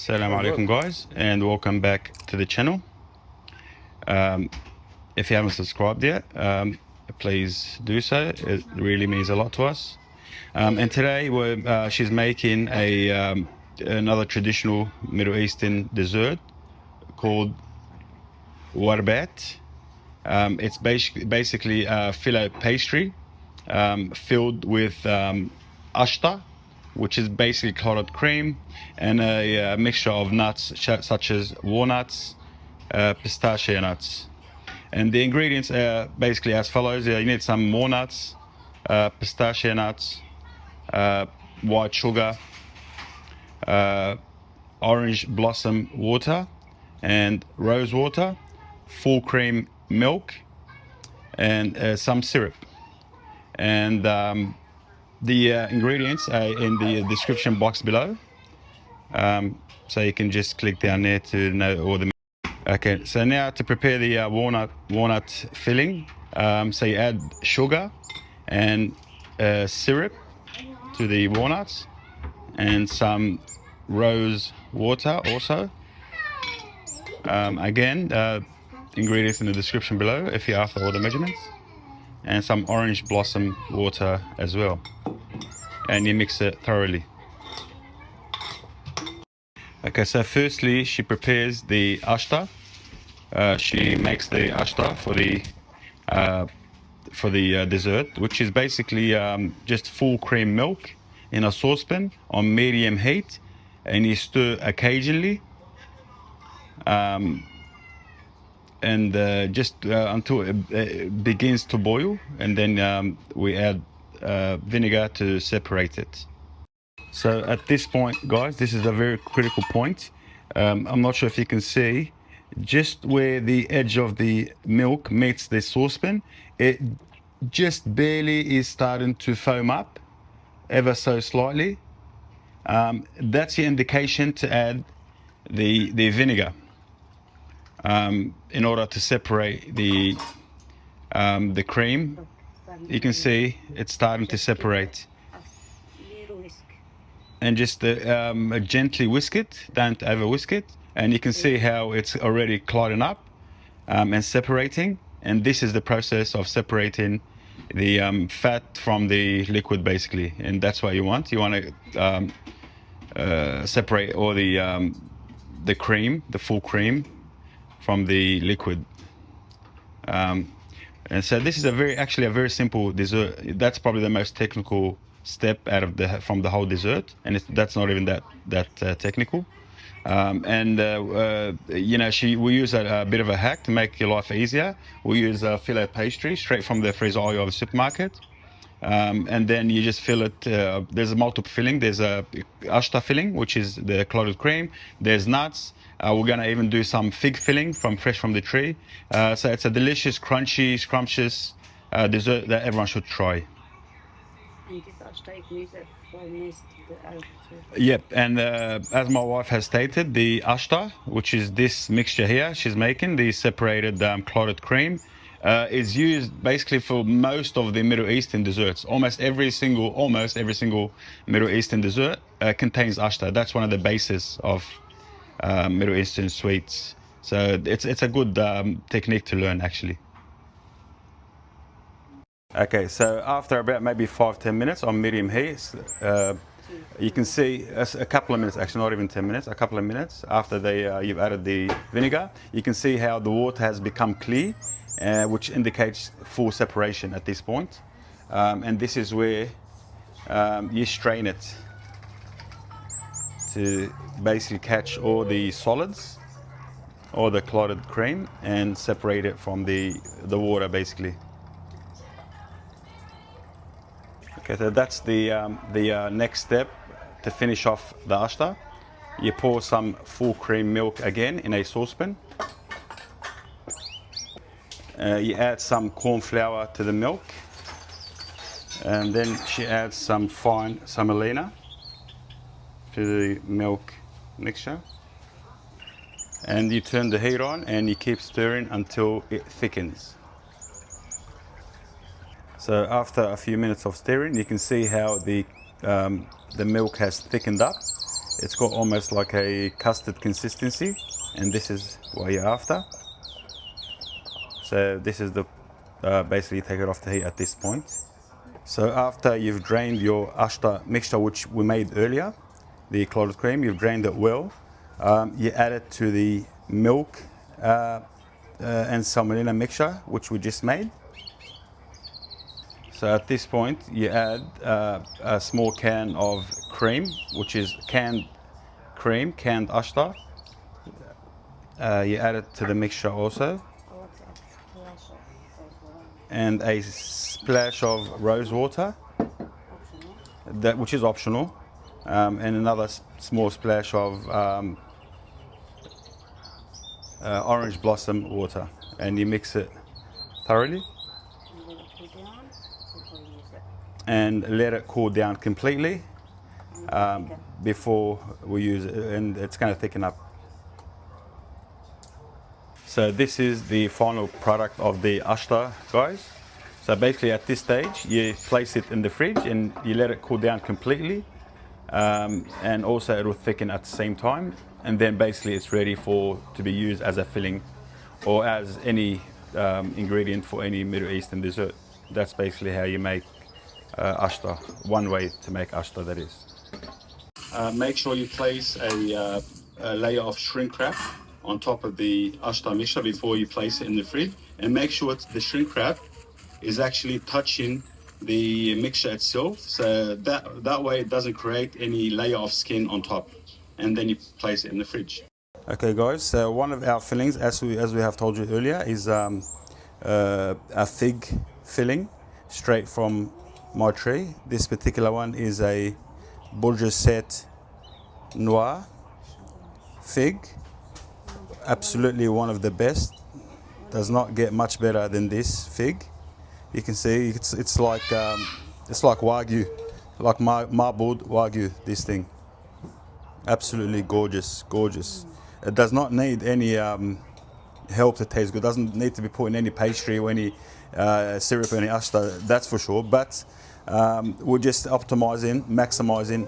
Assalamu alaikum guys, and welcome back to the channel. If you haven't subscribed yet, please do so. It really means a lot to us. And today she's making another traditional Middle Eastern dessert called Warbat. It's basically a phyllo pastry filled with ashta, which is basically clotted cream, and a mixture of nuts such as walnuts, pistachio nuts. And the ingredients are basically as follows. You need some walnuts, pistachio nuts, white sugar, orange blossom water, and rose water, full cream milk, and some syrup. And the ingredients are in the description box below, so you can just click down there to know all the. Okay, so now to prepare the walnut filling, so you add sugar and syrup to the walnuts, and some rose water also. Again, ingredients in the description below if you're after all the measurements, and some orange blossom water as well, and you mix it thoroughly. Okay, so firstly she prepares the ashta. She makes the ashta for the dessert, which is basically just full cream milk in a saucepan on medium heat, and you stir occasionally, and just until it begins to boil, and then we add vinegar to separate it. So at this point, guys, this is a very critical point. I'm not sure if you can see, just where the edge of the milk meets the saucepan, it just barely is starting to foam up, ever so slightly. That's your indication to add the vinegar in order to separate the cream. You can see it's starting to separate. And just gently whisk it, don't over whisk it, and you can see how it's already clotting up and separating. And this is the process of separating the fat from the liquid, basically, and that's what you want. You want to separate all the cream, the full cream, from the liquid. And so this is actually a very simple dessert. That's probably the most technical step from the whole dessert, and that's not even that technical. You know, we use a bit of a hack to make your life easier. We use a phyllo pastry straight from the freezer aisle of the supermarket, and then you just fill it. There's a multiple filling. There's a ashta filling, which is the clotted cream. There's nuts. We're gonna even do some fig filling fresh from the tree. So it's a delicious, crunchy, scrumptious dessert that everyone should try. Yep, and as my wife has stated, the ashta, which is this mixture here she's making, the separated clotted cream, is used basically for most of the Middle Eastern desserts. Almost every single Middle Eastern dessert contains ashta. That's one of the bases of Middle Eastern sweets. So it's a good technique to learn, actually. Okay, so after about maybe 5-10 minutes on medium heat, you can see a couple of minutes, actually not even 10 minutes, a couple of minutes after you've added the vinegar, you can see how the water has become clear, which indicates full separation at this point. And this is where you strain it to basically catch all the solids, or the clotted cream, and separate it from the water, basically. Okay, so that's the next step to finish off the ashta. You pour some full cream milk again in a saucepan. You add some corn flour to the milk, and then she adds some fine semolina to the milk mixture. And you turn the heat on and you keep stirring until it thickens. So after a few minutes of stirring, you can see how the milk has thickened up, it's got almost like a custard consistency, and this is what you're after. So this is the basically take it off the heat at this point. So after you've drained your ashta mixture, which we made earlier, the clotted cream, you've drained it well. You add it to the milk and salmonella mixture, which we just made. So at this point, you add a small can of cream, which is canned cream, canned ashta. You add it to the mixture also. And a splash of rose water, which is optional, and another small splash of orange blossom water, and you mix it thoroughly and let it cool down completely before we use it, and it's going to thicken up. So this is the final product of the ashta, guys. So basically at this stage you place it in the fridge and you let it cool down completely, and also it will thicken at the same time, and then basically it's ready to be used as a filling or as any ingredient for any Middle Eastern dessert. That's basically how you make ashta, one way to make ashta, that is. Make sure you place a layer of shrink wrap on top of the ashta mixture before you place it in the fridge, and make sure the shrink wrap is actually touching the mixture itself, so that way it doesn't create any layer of skin on top, and then you place it in the fridge. Okay guys, so one of our fillings, as we have told you earlier, is a fig filling straight from my tree. This particular one is a Bourgeois Noir fig, absolutely one of the best. Does not get much better than this fig. You can see it's like wagyu, like marbled wagyu. This thing, absolutely gorgeous, gorgeous. It does not need any help to taste good. Doesn't need to be put in any pastry or any syrup or any ashta, that's for sure. But we're just optimizing, maximizing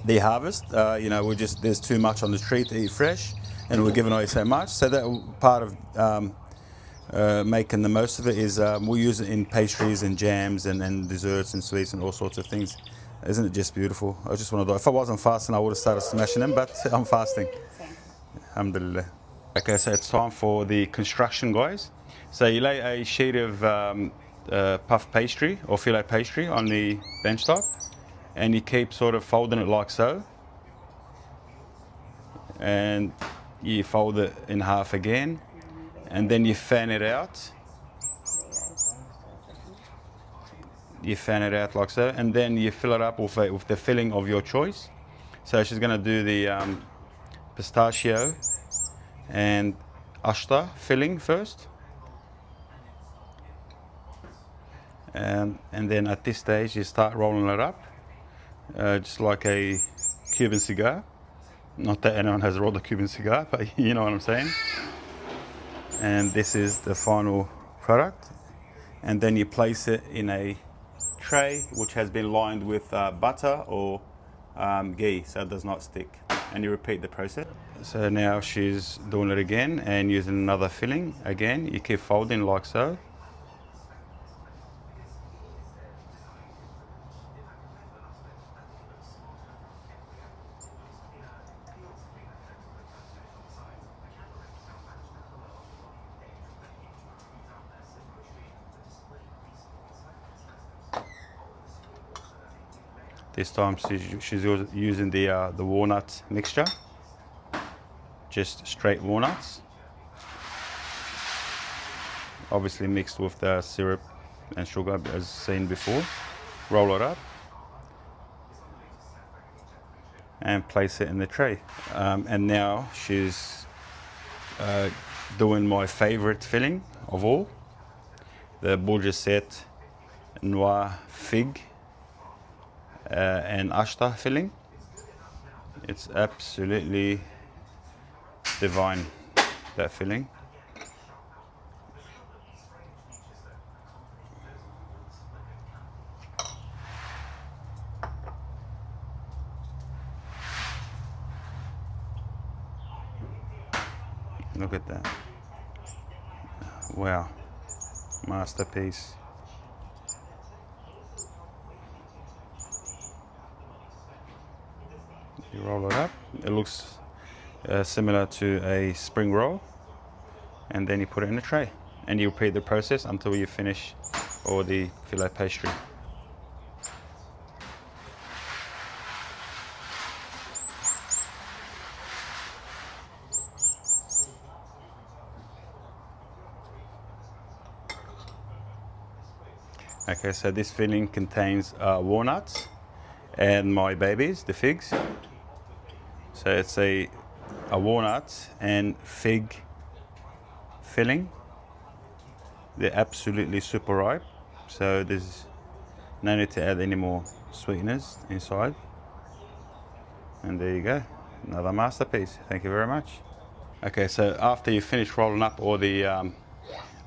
the harvest. You know, there's too much on the tree to eat fresh, and we're giving away so much. So that part of making the most of it is we use it in pastries and jams and desserts and sweets and all sorts of things. Isn't it just beautiful? I just want to do it. If I wasn't fasting, I would have started smashing them, but I'm fasting. Alhamdulillah. Okay, so it's time for the construction, guys. So you lay a sheet of puff pastry or filet pastry on the bench top, and you keep sort of folding it like so, and you fold it in half again, and then you fan it out. You fan it out like so, and then you fill it up with the filling of your choice. So she's going to do the pistachio and ashta filling first, and then at this stage you start rolling it up, just like a Cuban cigar. Not that anyone has rolled a Cuban cigar, but you know what I'm saying. And this is the final product, and then you place it in a tray which has been lined with butter or ghee, so it does not stick, and you repeat the process. So now she's doing it again and using another filling. Again, you keep folding like so. This time she's using the walnut mixture, just straight walnuts, obviously mixed with the syrup and sugar as seen before. Roll it up and place it in the tray. And now she's doing my favorite filling of all, the Bourgeois Noir fig and ashta filling. It's absolutely divine, that filling. Look at that. Wow. Masterpiece. You roll it up. It looks similar to a spring roll. And then you put it in a tray. And you repeat the process until you finish all the phyllo pastry. Okay, so this filling contains walnuts and my babies, the figs. So it's a walnut and fig filling. They're absolutely super ripe, so there's no need to add any more sweeteners inside. And there you go, another masterpiece. Thank you very much. Okay, so after you finish rolling up all the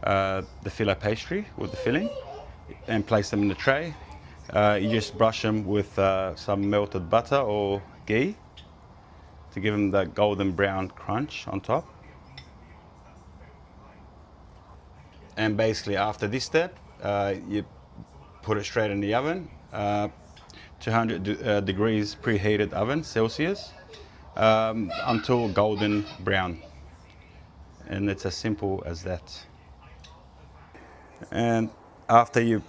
phyllo pastry with the filling and place them in the tray, you just brush them with some melted butter or ghee to give them that golden brown crunch on top. And basically after this step, you put it straight in the oven, 200 degrees preheated oven Celsius, until golden brown. And it's as simple as that. And after you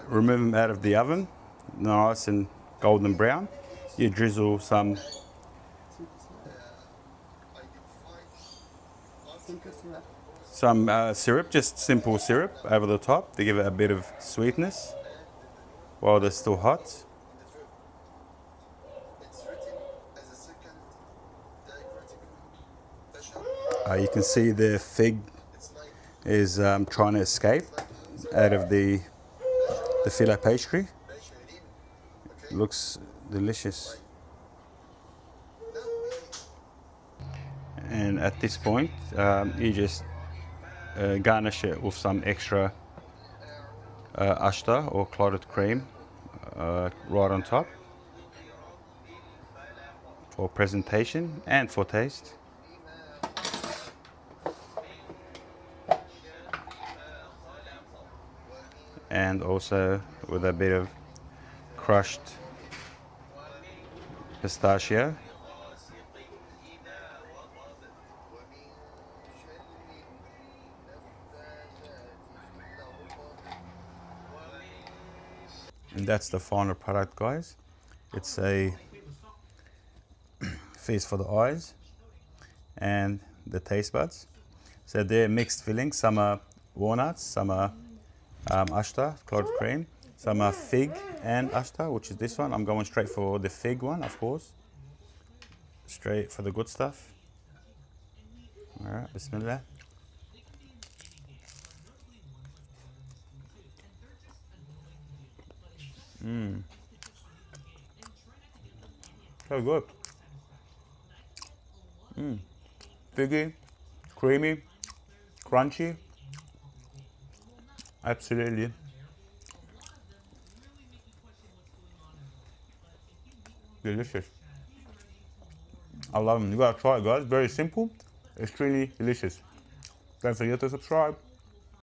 remove them out of the oven, nice and golden brown, you drizzle some syrup, just simple syrup over the top to give it a bit of sweetness while they're still hot. You can see the fig is trying to escape out of the phyllo pastry. It looks delicious. And at this point, you just garnish it with some extra Ashta or clotted cream right on top for presentation and for taste. And also with a bit of crushed pistachio. And that's the final product, guys. It's a feast for the eyes and the taste buds. So they're mixed fillings. Some are walnuts, some are Ashta, clotted cream, some are fig and Ashta, which is this one. I'm going straight for the fig one, of course. Straight for the good stuff. All right, bismillah. So good. Figgy, creamy, crunchy. Absolutely. Delicious. I love them. You gotta try it, guys. Very simple, extremely delicious. Don't forget to subscribe.